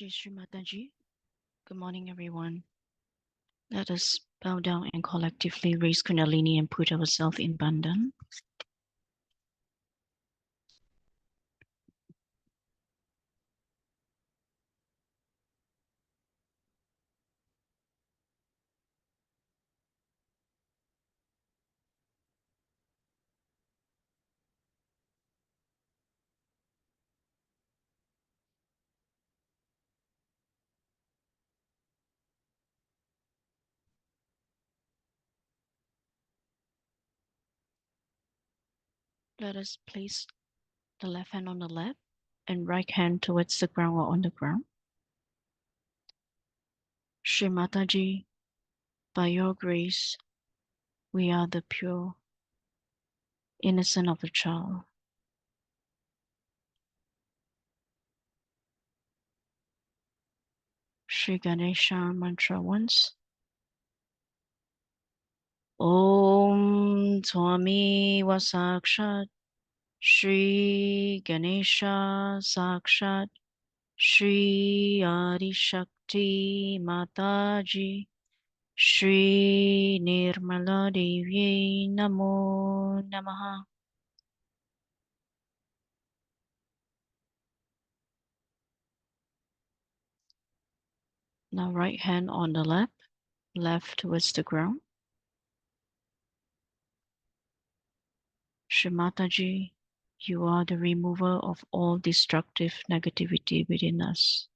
Shri Mataji. Good morning, everyone. Let us bow down and collectively raise Kundalini and put ourselves in Bandhan. Let us place the left hand on the lap and right hand towards the ground or on the ground. Shri Mataji, by your grace, we are the pure, innocent of the child. Shri Ganesha mantra once. Om Swami Vasakshat Shri Ganesha Sakshat Shri Adi Shakti Mataji Shri Nirmala Devi Namo Namaha. Now right hand on the lap, left towards the ground. Shri Mataji, you are the remover of all destructive negativity within us.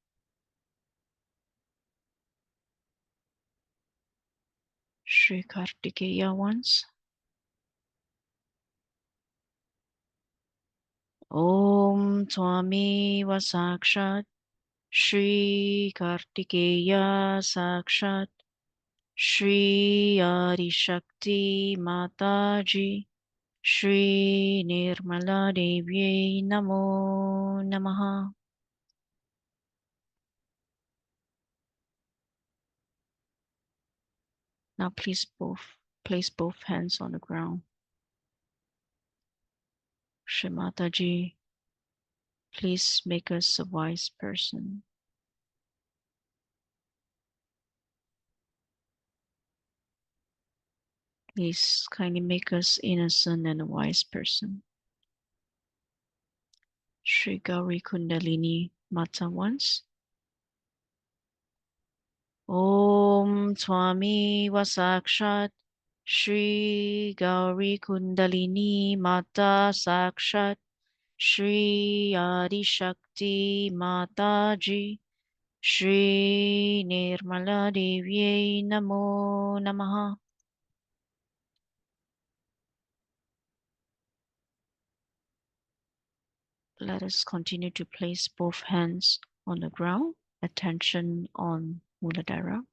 Shri Kartikeya once. Om Swami Vasakshat Shri Kartikeya Sakshat Shri Adi Shakti Mataji Shri Nirmala Devi Namo Namaha. Now please place both hands on the ground. Shri Mataji, please make us a wise person. Please kindly make us innocent and a wise person. Shri Gauri Kundalini Mata once. Om Swami Vasakshat Shri Gauri Kundalini Mata Sakshat Shri Adi Shakti Mataji Shri Nirmala Devi Namo Namaha. Let us continue to place both hands on the ground, attention on Mooladhara.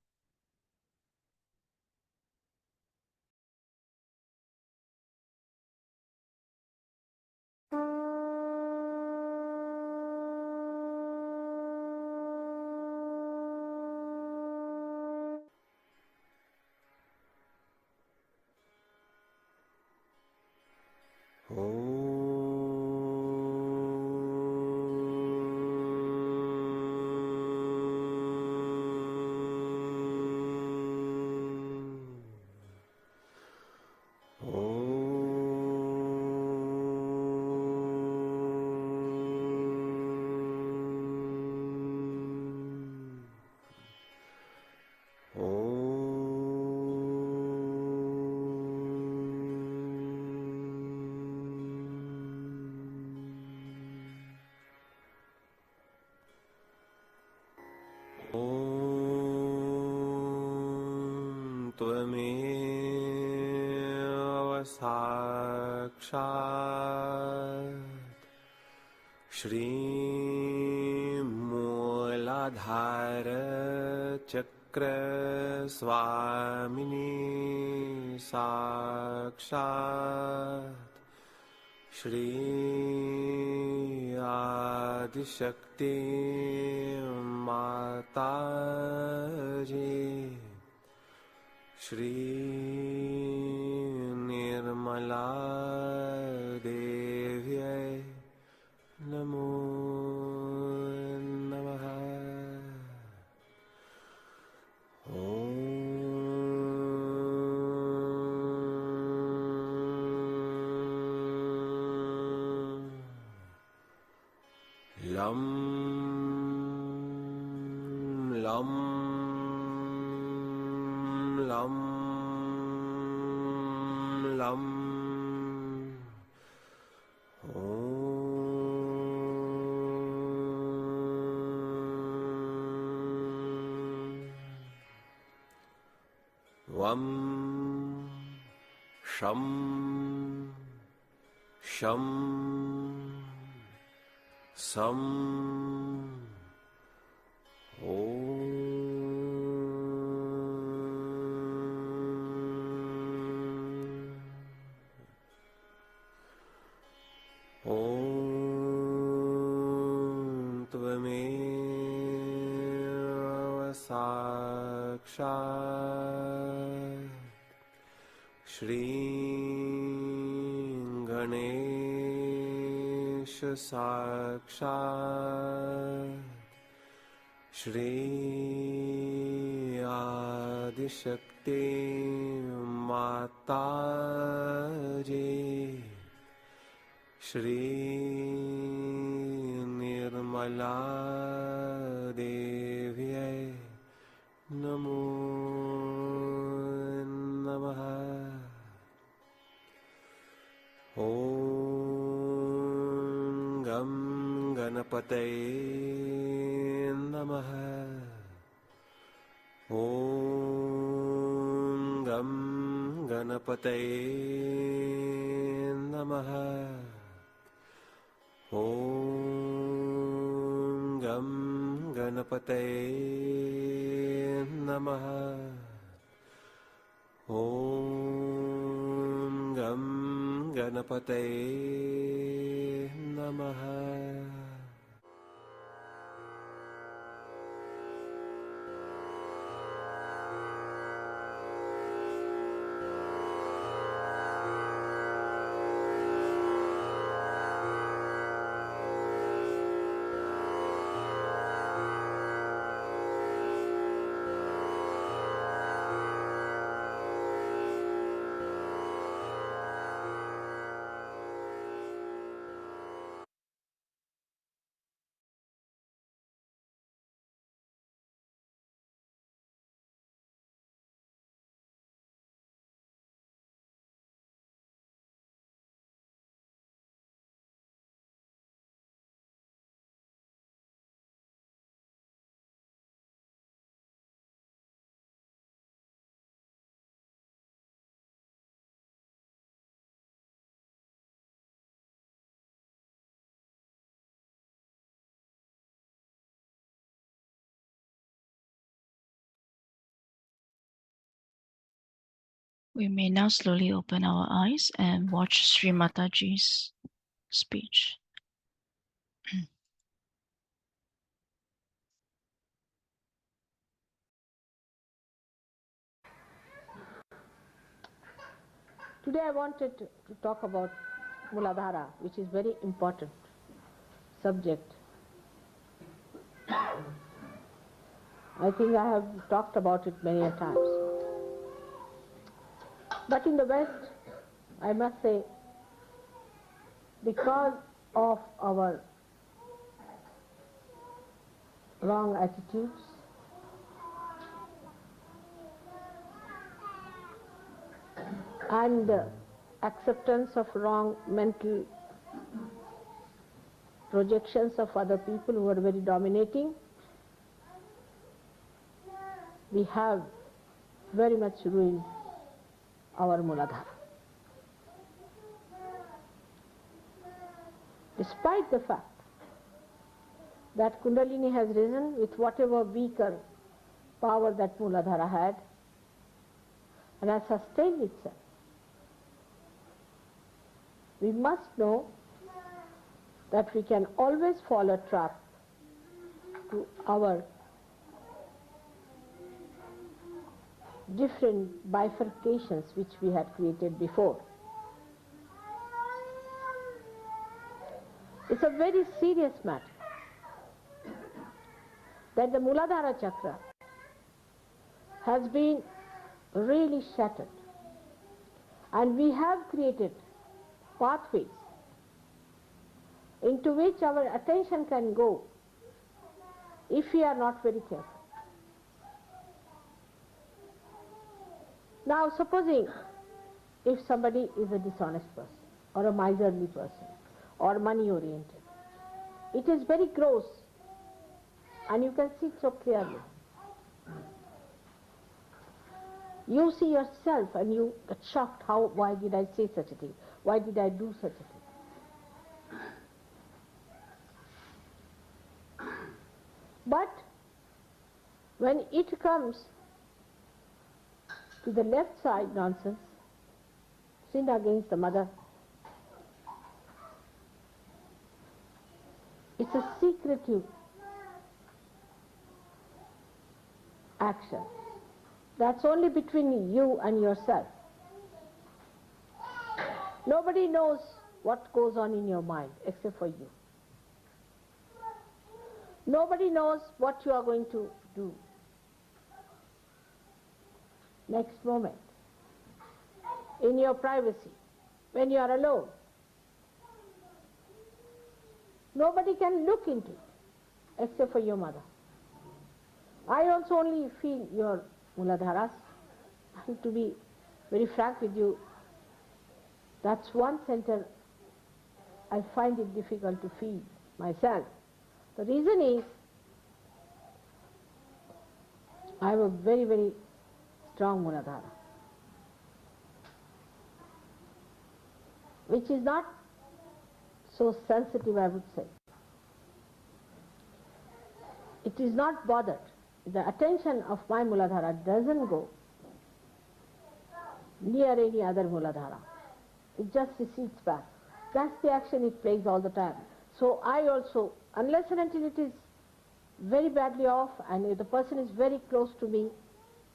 Shri Mooladhara Chakra Swamini Sakshat Shri Adi Shakti Mataji Shri Nirmala Devi Namo Namaha. Sham Lam Lam Lam Vam Sham Sham Sam Om Tvameva Sakshat Shri Ganesha Sakshat Shri Adishakti Mataji Shri Nirmala Devyai Namo Namaha Om Gam Ganapataye Namaha Om Gam Ganapataye Namaha Om Gam Ganapataye Namaha Om Gam Ganapataye Namaha. We may now slowly open our eyes and watch Shri Mataji's speech. Today I wanted to talk about Mooladhara, which is very important subject. I think I have talked about it many a times. But in the West, I must say, because of our wrong attitudes, and acceptance of wrong mental projections of other people who are very dominating, we have very much ruined our Mooladhara. Despite the fact that Kundalini has risen with whatever weaker power that Mooladhara had and has sustained itself, we must know that we can always fall a trap to our different bifurcations which we had created before. It's a very serious matter that the Mooladhara chakra has been really shattered, and we have created pathways into which our attention can go if we are not very careful. Now supposing if somebody is a dishonest person or a miserly person or money oriented, it is very gross and you can see it so clearly. You see yourself and you get shocked, why did I say such a thing? Why did I do such a thing? But when it comes to the left side nonsense, sin against the mother, it's a secretive action. That's only between you and yourself. Nobody knows what goes on in your mind except for you. Nobody knows what you are going to do next moment, in your privacy, when you are alone. Nobody can look into it except for your mother. I also only feel your Mooladharas. And to be very frank with you, that's one center I find it difficult to feel myself. The reason is, I have a very, very strong Mooladhara, which is not so sensitive, I would say. It is not bothered. The attention of my Mooladhara doesn't go near any other Mooladhara. It just recedes back. That's the action it plays all the time. So I also, unless and until it is very badly off and if the person is very close to me,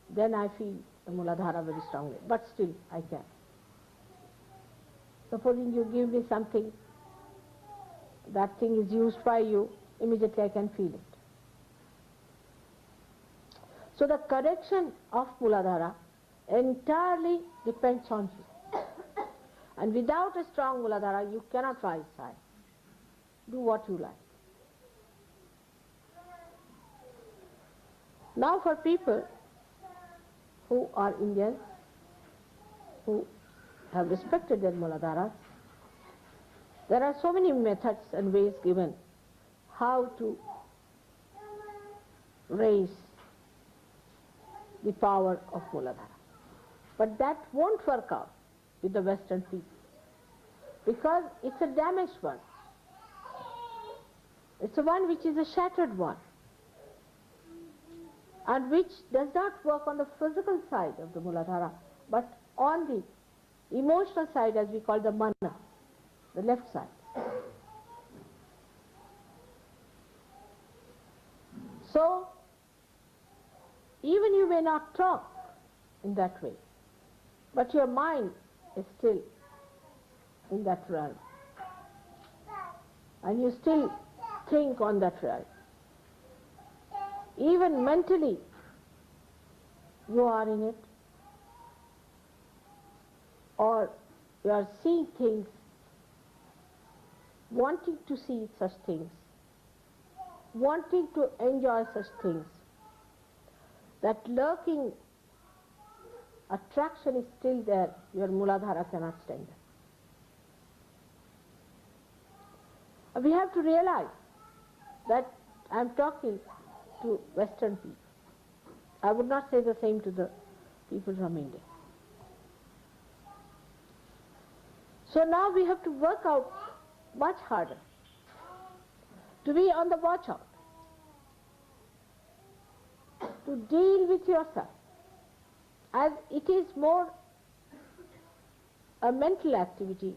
then I feel the Mooladhara very strongly. But still, I can. Supposing you give me something, that thing is used by you, immediately I can feel it. So the correction of Mooladhara entirely depends on you. And without a strong Mooladhara, you cannot rise high. Do what you like. Now for people who are Indians, who have respected their Mooladharas, there are so many methods and ways given how to raise the power of Mooladhara. But that won't work out with the Western people, because it's a damaged one. It's a one which is a shattered one, and which does not work on the physical side of the Mooladhara, but on the emotional side, as we call the mana, the left side. So, even you may not talk in that way, but your mind is still in that realm, and you still think on that realm. Even mentally, you are in it, or you are seeing things, wanting to see such things, wanting to enjoy such things. That lurking attraction is still there, your Mooladhara cannot stand it. We have to realize that I am talking to Western people. I would not say the same to the people from India. So now we have to work out much harder, to be on the watch out, to deal with yourself, as it is more a mental activity.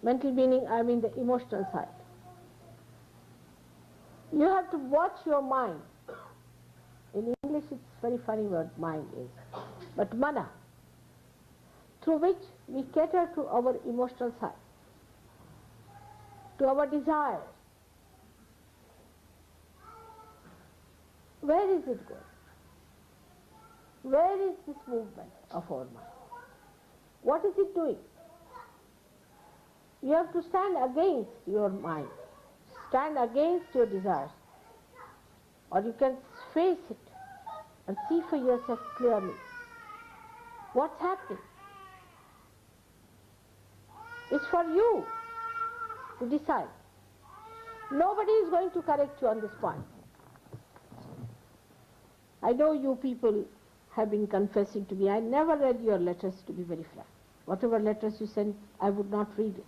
Mental meaning, I mean the emotional side. You have to watch your mind. In English it's a very funny word, mind is. But mana, through which we cater to our emotional side, to our desires. Where is it going? Where is this movement of our mind? What is it doing? You have to stand against your mind, stand against your desires. Or you can face it and see for yourself clearly what's happening. It's for you to decide. Nobody is going to correct you on this point. I know you people have been confessing to me. I never read your letters, to be very frank. Whatever letters you sent, I would not read it.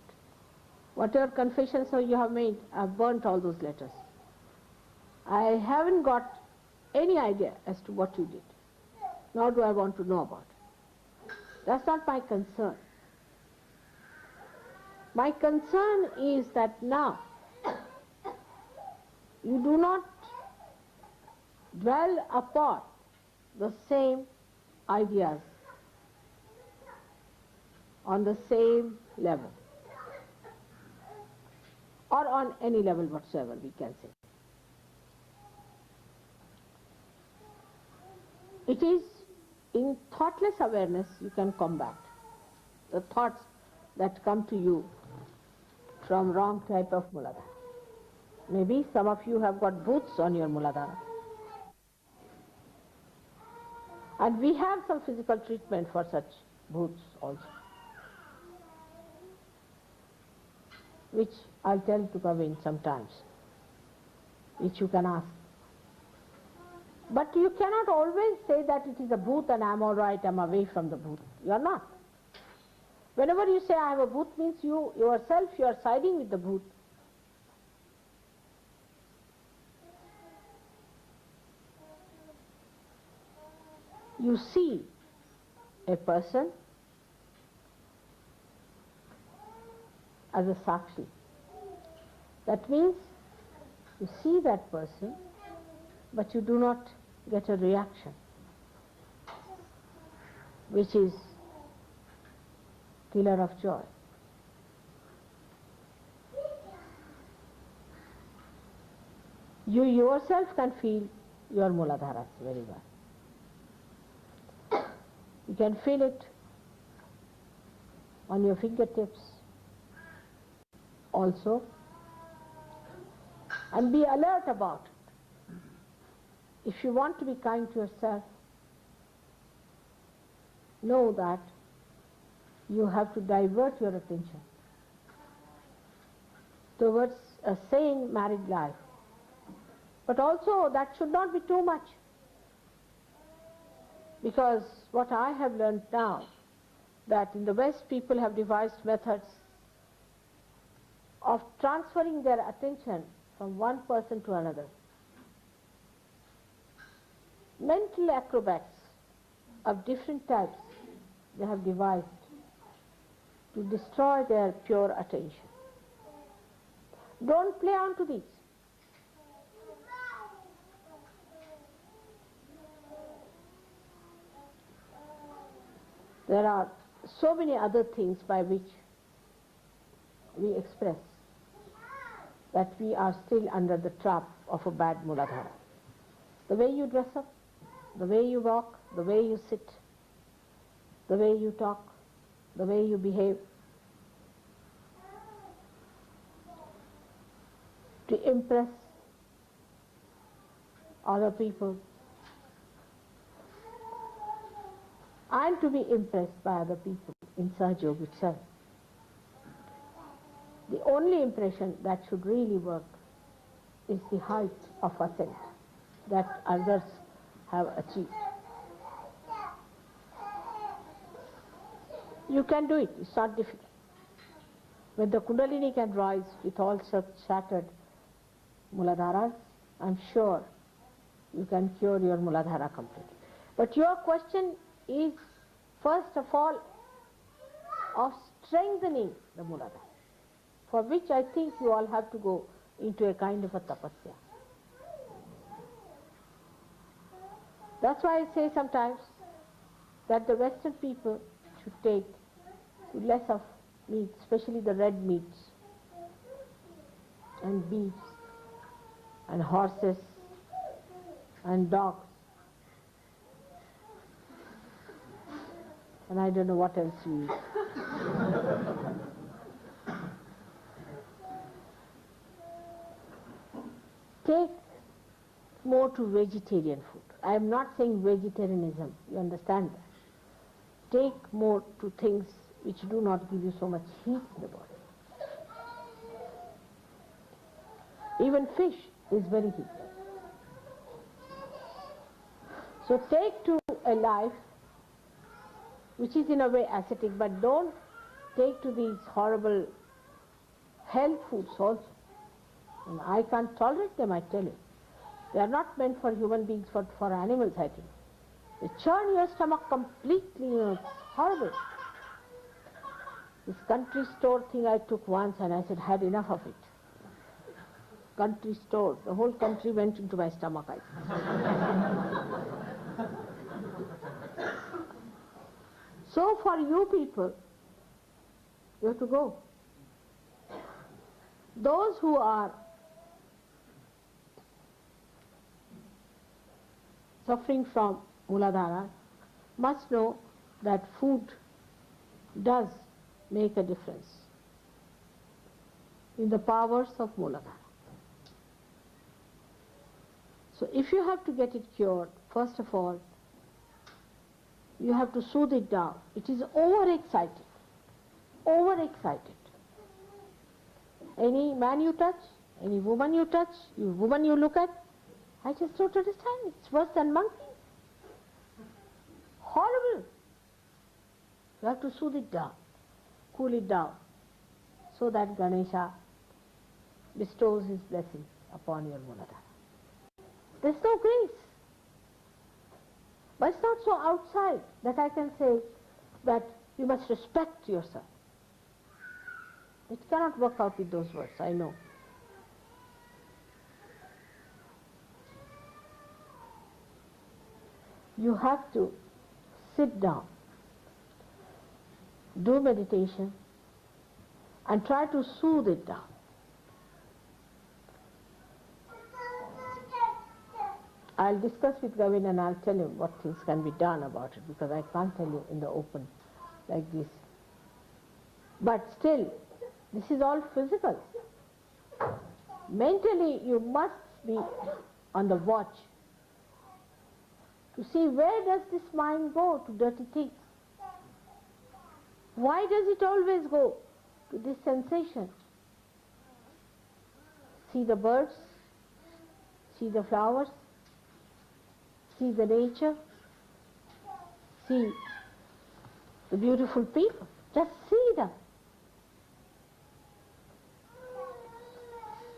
Whatever confessions you have made, I've burnt all those letters. I haven't got any idea as to what you did, nor do I want to know about it. That's not my concern. My concern is that now you do not dwell upon the same ideas on the same level, or on any level whatsoever, we can say. It is in thoughtless awareness you can combat the thoughts that come to you from wrong type of Mooladhara. Maybe some of you have got boots on your Mooladhara. And we have some physical treatment for such boots also, which I'll tell to come in sometimes, which you can ask. But you cannot always say that it is a booth and I'm all right, I'm away from the booth. You are not. Whenever you say I have a booth, means you yourself, you are siding with the booth. You see a person as a sakshi. That means you see that person, but you do not get a reaction, which is killer of joy. You yourself can feel your Mooladharas very well. You can feel it on your fingertips also, and be alert about it. If you want to be kind to yourself, know that you have to divert your attention towards a sane married life. But also that should not be too much, because what I have learned now, that in the West people have devised methods of transferring their attention from one person to another. Mental acrobats of different types they have devised to destroy their pure attention. Don't play on to these. There are so many other things by which we express that we are still under the trap of a bad Mooladhara. The way you dress up, the way you walk, the way you sit, the way you talk, the way you behave, to impress other people and to be impressed by other people in Sahaja Yoga itself. The only impression that should really work is the height of ascent that others have achieved. You can do it, it's not difficult. When the Kundalini can rise with all such shattered Mooladharas, I'm sure you can cure your Mooladhara completely. But your question is, first of all, of strengthening the Mooladhara, for which I think you all have to go into a kind of a tapasya. That's why I say sometimes that the Western people should take less of meat, especially the red meats, and beefs, and horses, and dogs, and I don't know what else you eat. take more to vegetarian food. I am not saying vegetarianism, you understand that. Take more to things which do not give you so much heat in the body. Even fish is very heated. So take to a life which is in a way ascetic, but don't take to these horrible health foods also. And I can't tolerate them, I tell you. They are not meant for human beings, for animals, I think. They churn your stomach completely, it's horrible. This country store thing I took once and I said, had enough of it. Country store, the whole country went into my stomach, I think. So for you people, you have to go. Those who are suffering from Mooladhara must know that food does make a difference in the powers of Mooladhara. So if you have to get it cured, first of all, you have to soothe it down. It is overexcited. Overexcited. Any man you touch, any woman you touch, woman you look at, I just don't understand. It's worse than monkey. Horrible. You have to soothe it down, cool it down, so that Ganesha bestows his blessings upon your Mooladhara. There's no grace. But it's not so outside that I can say that you must respect yourself. It cannot work out with those words, I know. You have to sit down, do meditation, and try to soothe it down. I'll discuss with Gavin and I'll tell him what things can be done about it, because I can't tell you in the open like this. But still, this is all physical. Mentally, you must be on the watch to see where does this mind go to dirty things. Why does it always go to this sensation? See the birds, see the flowers, see the nature, see the beautiful people. Just see them.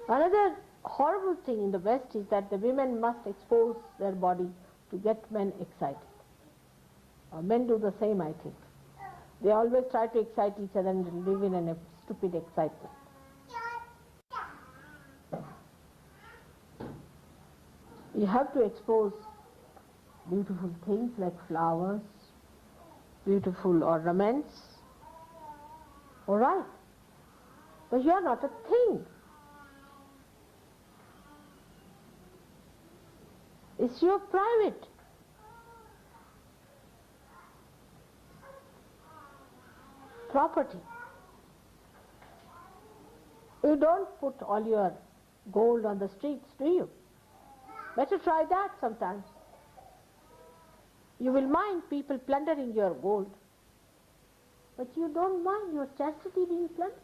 Another horrible thing in the West is that the women must expose their body to get men excited. Men do the same, I think. They always try to excite each other and live in a stupid excitement. You have to expose beautiful things like flowers, beautiful ornaments. All right. But you are not a thing. It's your private. Property. You don't put all your gold on the streets, do you? Better try that sometimes. You will mind people plundering your gold, but you don't mind your chastity being plundered.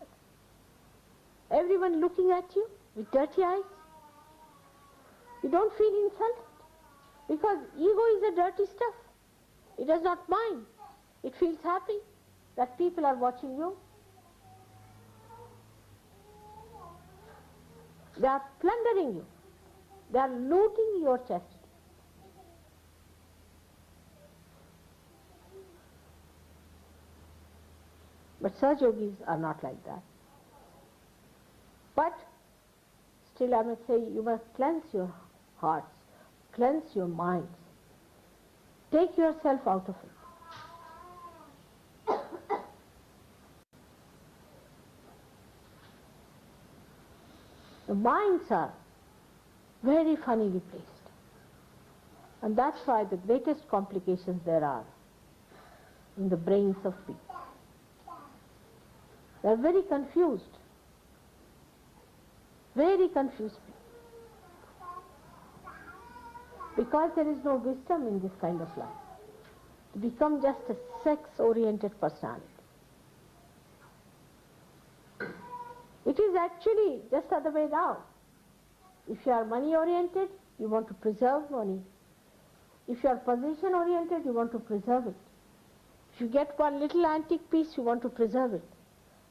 Everyone looking at you with dirty eyes. You don't feel insulted, because ego is a dirty stuff. It does not mind. It feels happy that people are watching you. They are plundering you. They are looting your chastity. But Sahaja Yogis are not like that. But still I must say, you must cleanse your hearts, cleanse your minds. Take yourself out of it. The minds are very funnily placed. And that's why the greatest complications there are in the brains of people. They are very confused. Very confused people. because there is no wisdom in this kind of life, to become just a sex-oriented personality. It is actually just the other way down. If you are money-oriented, you want to preserve money. If you are possession-oriented, you want to preserve it. If you get one little antique piece, you want to preserve it.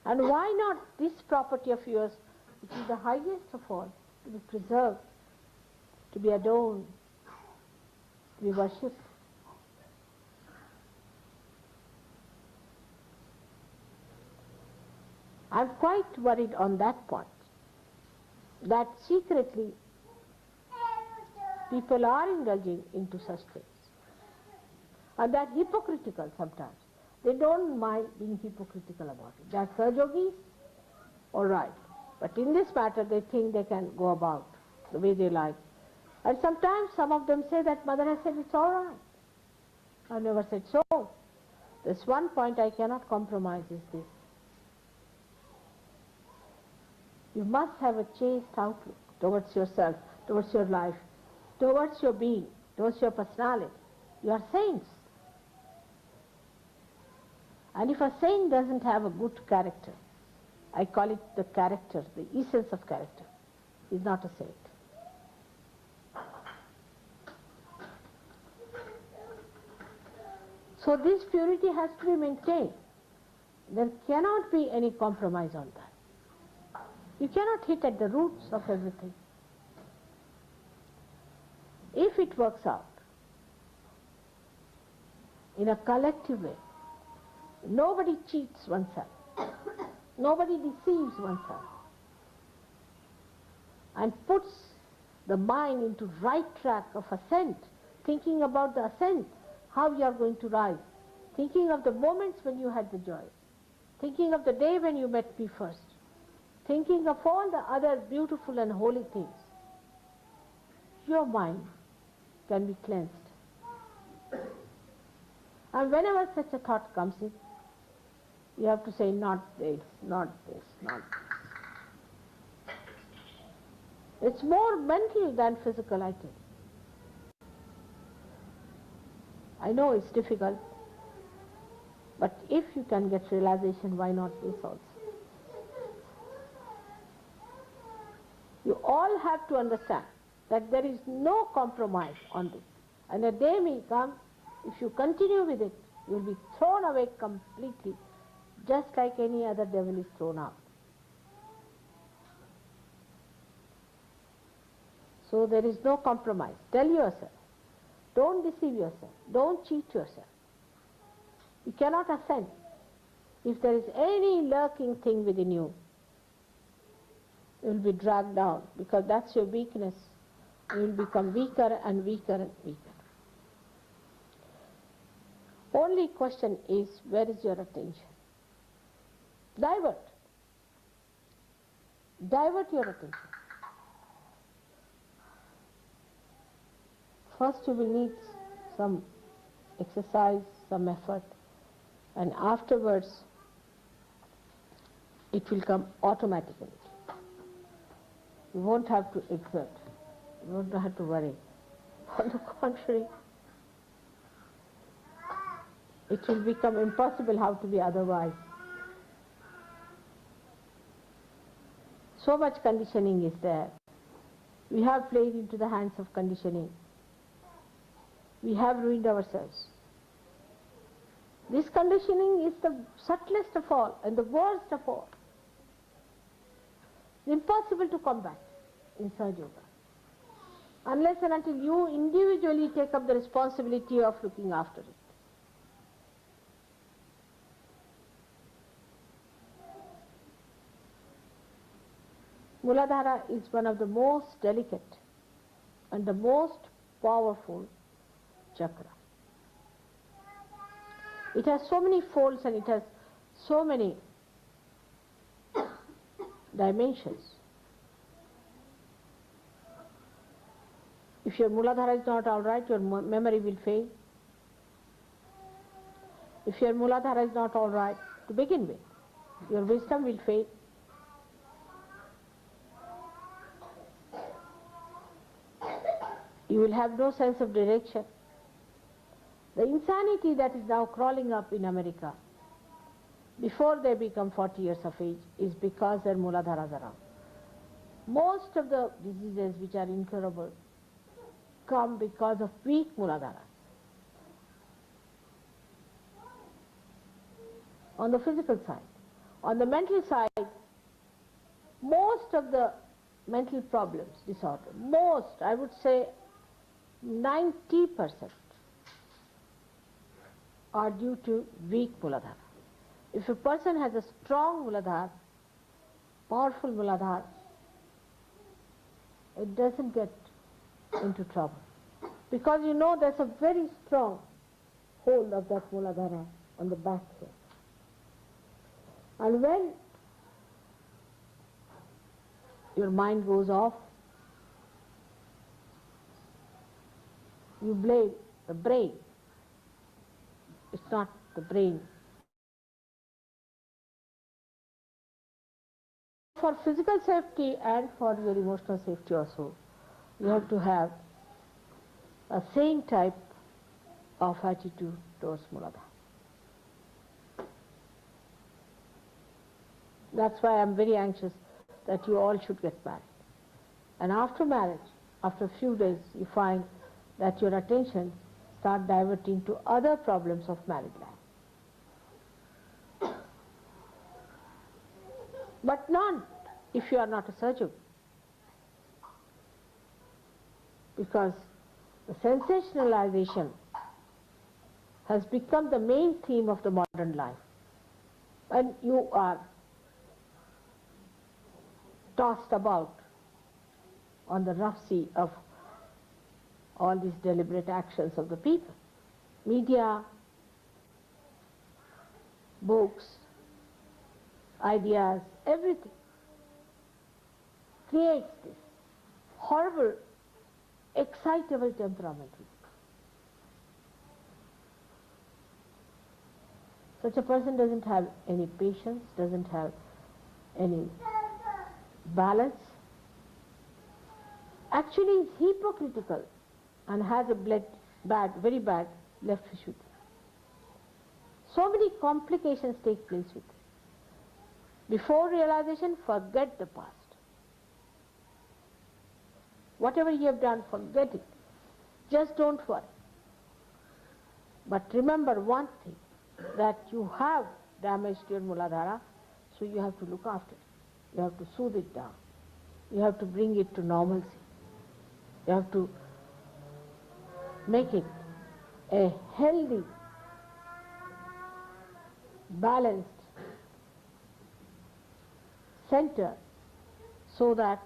And why not this property of yours, which is the highest of all, to be preserved, to be adorned, to be worshipped? I'm quite worried on that point, that secretly people are indulging into such things. And they're hypocritical sometimes. They don't mind being hypocritical about it. They're Sahaja, all right. But in this matter, they think they can go about the way they like. And sometimes some of them say that Mother has said it's all right. I've never said so. There's one point I cannot compromise is this. You must have a chaste outlook towards yourself, towards your life, towards your being, towards your personality. You are saints. And if a saint doesn't have a good character, I call it the character, the essence of character, is not a saint. So this purity has to be maintained. There cannot be any compromise on that. You cannot hit at the roots of everything. If it works out in a collective way, nobody cheats oneself, nobody deceives oneself, and puts the mind into right track of ascent, thinking about the ascent, how you are going to rise, thinking of the moments when you had the joy, thinking of the day when you met me first, thinking of all the other beautiful and holy things. Your mind can be cleansed. And whenever such a thought comes in, you have to say, not this, not this, not this. It's more mental than physical, I think. I know it's difficult, but if you can get realization, why not this also? You all have to understand that there is no compromise on this. And a day may come, if you continue with it, you will be thrown away completely, just like any other devil is thrown out. So there is no compromise. Tell yourself, don't deceive yourself, don't cheat yourself. You cannot ascend if there is any lurking thing within you. You will be dragged down, because that's your weakness. You will become weaker and weaker and weaker. Only question is, where is your attention? Divert. Divert your attention. First you will need some exercise, some effort, and afterwards it will come automatically. You won't have to exert. You won't have to worry. On the contrary, it will become impossible how to be otherwise. So much conditioning is there. We have played into the hands of conditioning. We have ruined ourselves. This conditioning is the subtlest of all and the worst of all. It's impossible to combat in Sahaja Yoga, unless and until you individually take up the responsibility of looking after it. Mooladhara is one of the most delicate and the most powerful chakra. It has so many folds and it has so many dimensions. If your Mooladhara is not all right, your memory will fail. If your Mooladhara is not all right to begin with, your wisdom will fail. You will have no sense of direction. The insanity that is now crawling up in America before they become 40 years of age is because their Mooladharas are around. Most of the diseases which are incurable come because of weak Mooladharas. On the physical side. On the mental side, most of the mental problems, disorder, most, I would say 90% are due to weak Mooladhara. If a person has a strong Mooladhara, powerful Mooladhara, it doesn't get into trouble. Because you know there's a very strong hold of that Mooladhara on the back here. And when your mind goes off, you blame the brain. It's not the brain. For physical safety and for your emotional safety also, you have to have a same type of attitude towards Mooladhara. That's why I'm very anxious that you all should get married. And after marriage, after a few days, you find that your attention start diverting to other problems of married life. But none if you are not a surgeon. Because the sensationalization has become the main theme of the modern life. And you are tossed about on the rough sea of all these deliberate actions of the people. Media, books, ideas, everything creates this horrible, excitable temperament. Such a person doesn't have any patience, doesn't have any balance, actually is hypocritical and has a very bad left Visuddhi. So many complications take place with it. Before realization, forget the past. Whatever you have done, forget it. Just don't worry. But remember one thing, that you have damaged your Mooladhara, so you have to look after it. You have to soothe it down. You have to bring it to normalcy. You have to make it a healthy, balanced center so that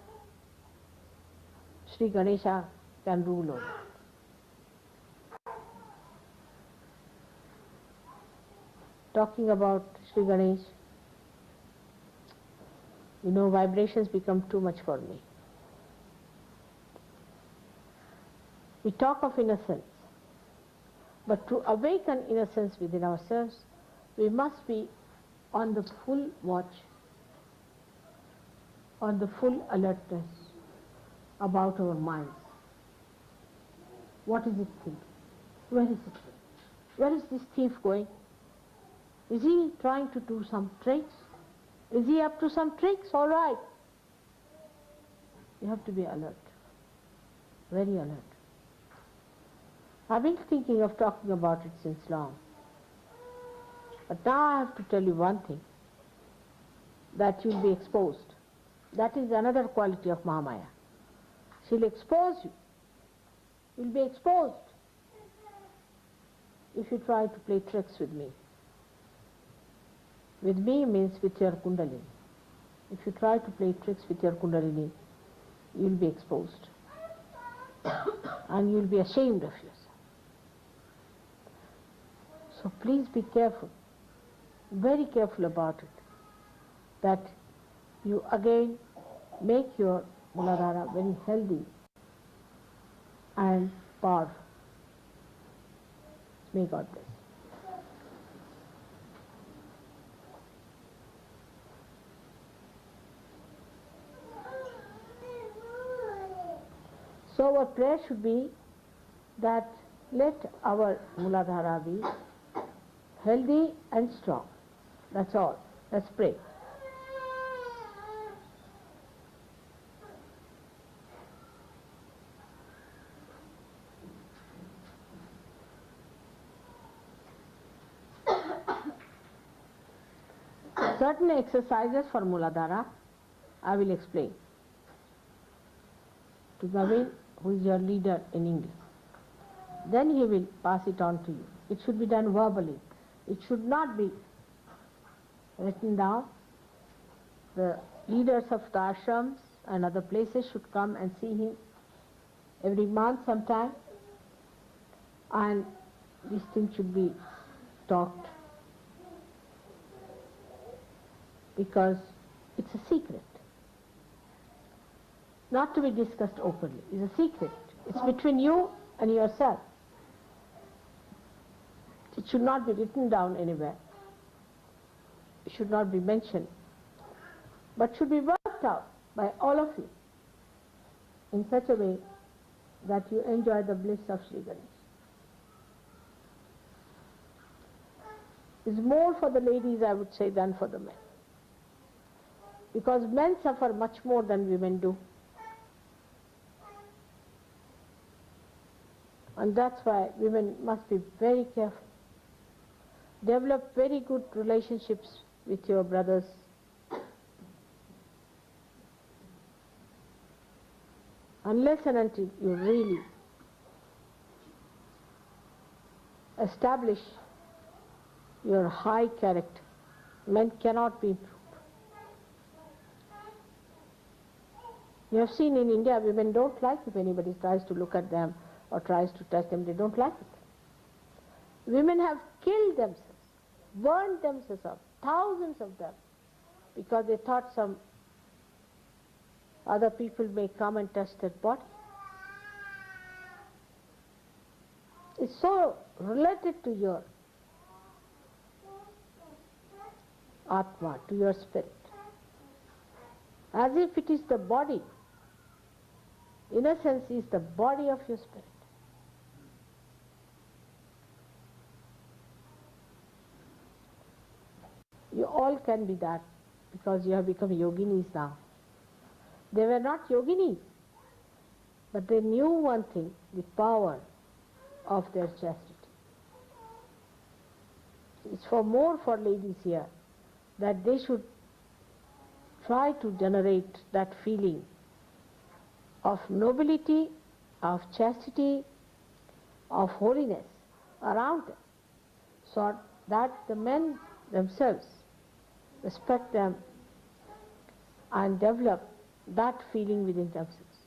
Sri Ganesha can rule over it. Talking about Sri Ganesh, you know, vibrations become too much for me. We talk of innocence, but to awaken innocence within ourselves, we must be on the full watch, on the full alertness about our minds. What is it thinking? Where is it going? Where is this thief going? Is he trying to do some tricks? Is he up to some tricks? All right. You have to be alert, very alert. I've been thinking of talking about it since long. But now I have to tell you one thing, that you'll be exposed. That is another quality of Mahamaya. She'll expose you. You'll be exposed if you try to play tricks with me. With me means with your Kundalini. If you try to play tricks with your Kundalini, you'll be exposed. And you'll be ashamed of yourself. So please be careful, very careful about it, that you again make your Mooladhara very healthy and powerful. May God bless. So our prayer should be that let our Mooladhara be healthy and strong. That's all. Let's pray. Certain exercises for Mooladhara I will explain to Naveen, who is your leader in India. Then he will pass it on to you. It should be done verbally. It should not be written down. The leaders of the ashrams and other places should come and see him every month sometime, and these things should be talked, because it's a secret, not to be discussed openly. It's a secret. It's between you and yourself. It should not be written down anywhere. It should not be mentioned, but should be worked out by all of you in such a way that you enjoy the bliss of Shri Ganesh. It's more for the ladies, I would say, than for the men, because men suffer much more than women do. And that's why women must be very careful. Develop very good relationships with your brothers. Unless and until you really establish your high character, men cannot be improved. You have seen in India, women don't like if anybody tries to look at them or tries to touch them. They don't like it. Women have killed themselves, burned themselves up, thousands of them, because they thought some other people may come and touch their body. It's so related to your Atma, to your spirit, as if it is the body. In a sense, is the body of your spirit. You all can be that, because you have become yoginis now. They were not yoginis, but they knew one thing, the power of their chastity. It's more for ladies here, that they should try to generate that feeling of nobility, of chastity, of holiness around them, so that the men themselves respect them and develop that feeling within themselves.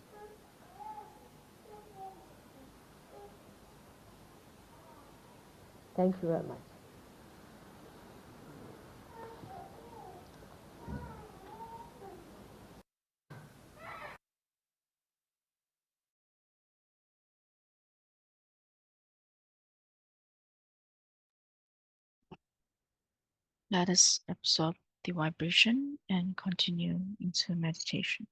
Thank you very much. Let us absorb the vibration and continue into meditation.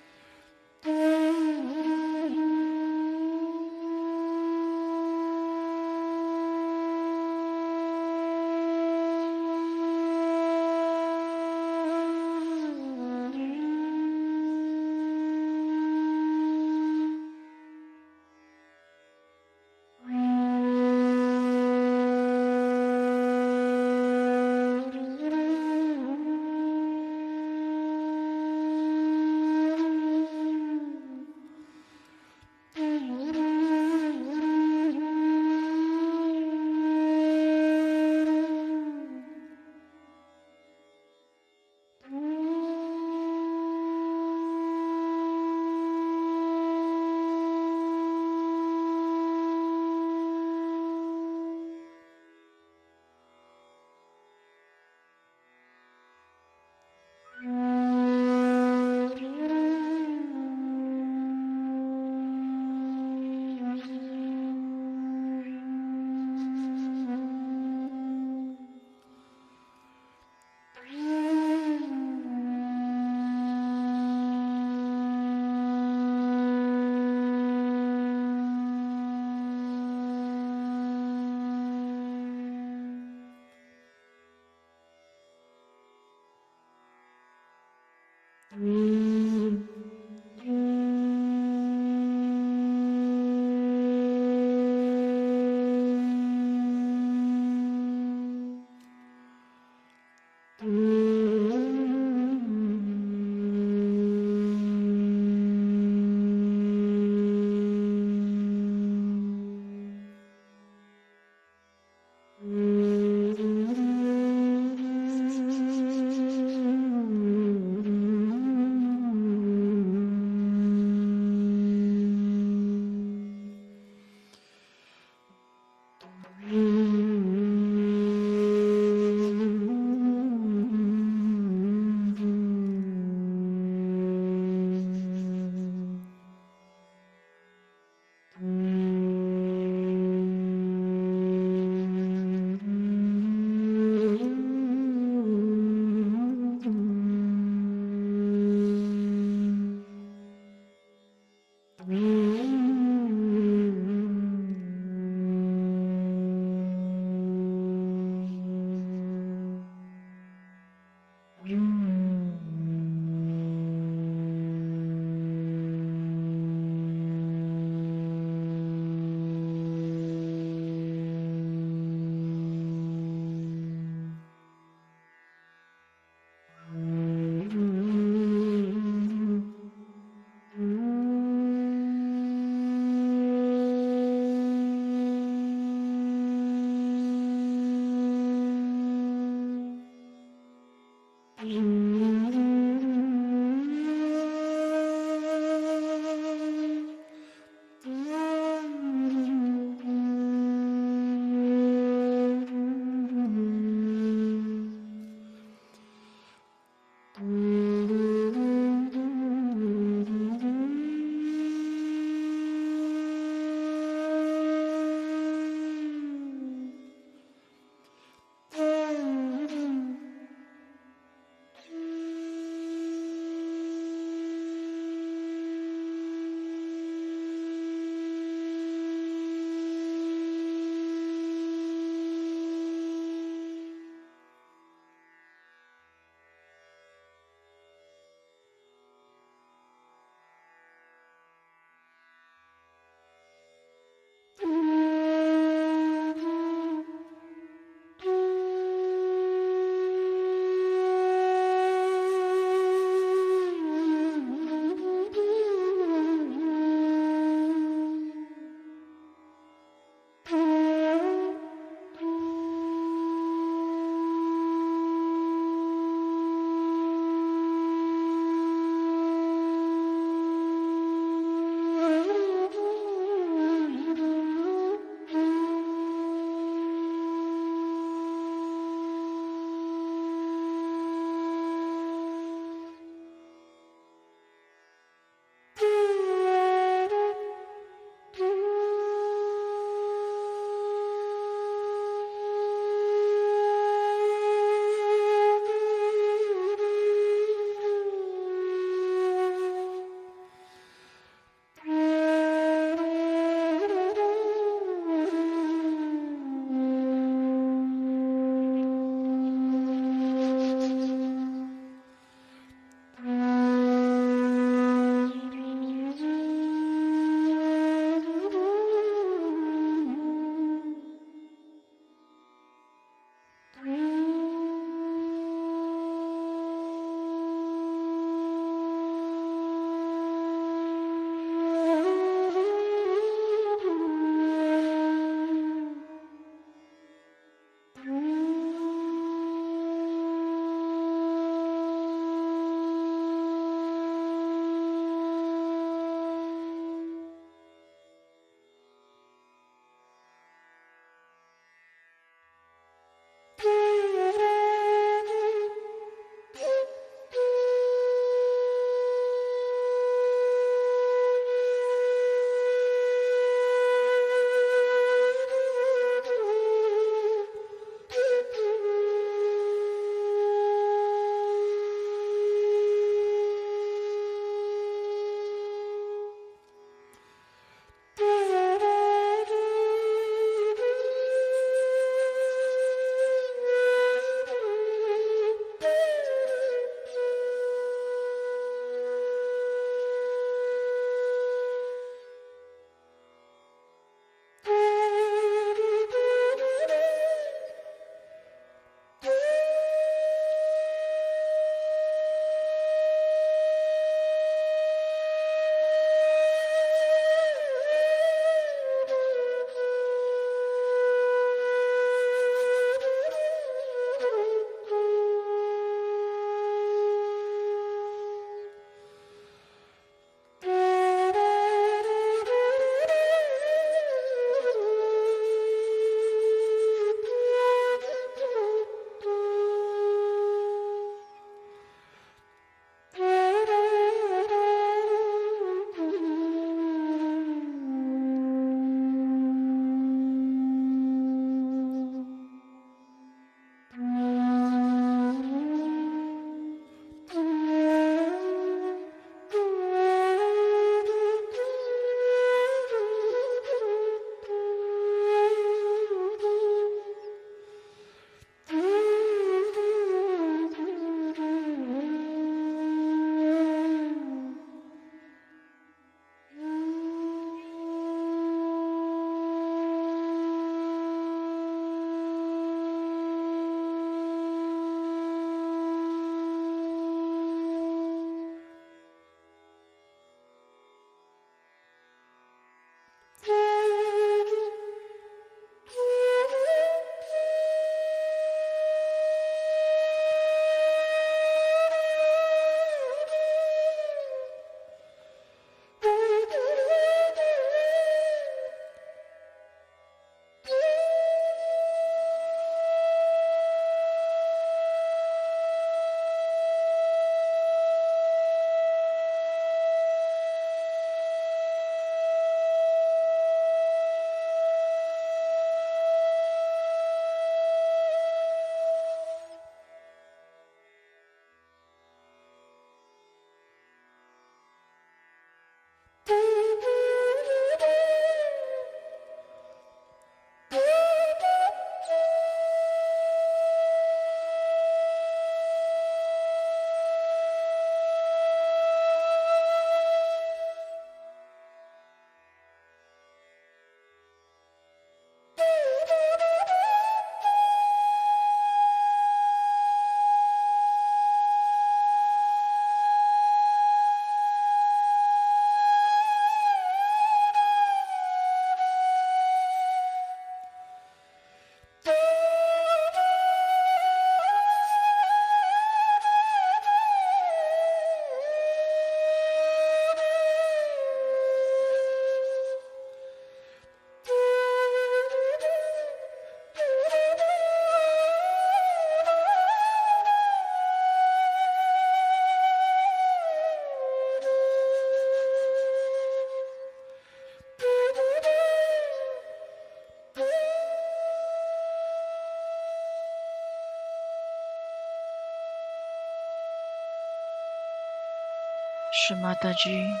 Shri Mataji,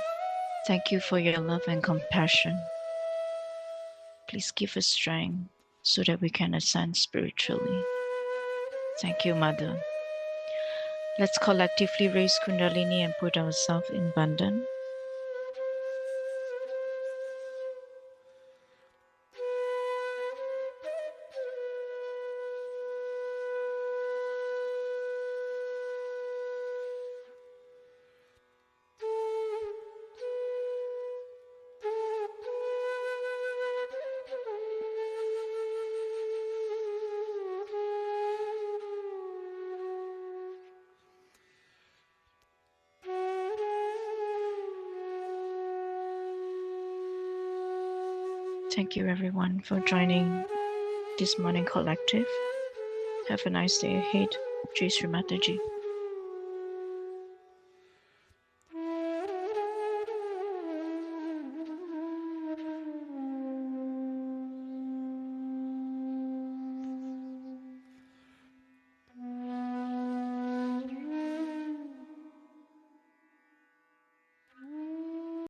thank you for your love and compassion. Please give us strength so that we can ascend spiritually. Thank you, Mother. Let's collectively raise Kundalini and put ourselves in Bandhan. Thank you everyone for joining this morning collective. Have a nice day ahead. Jai Shri Mataji.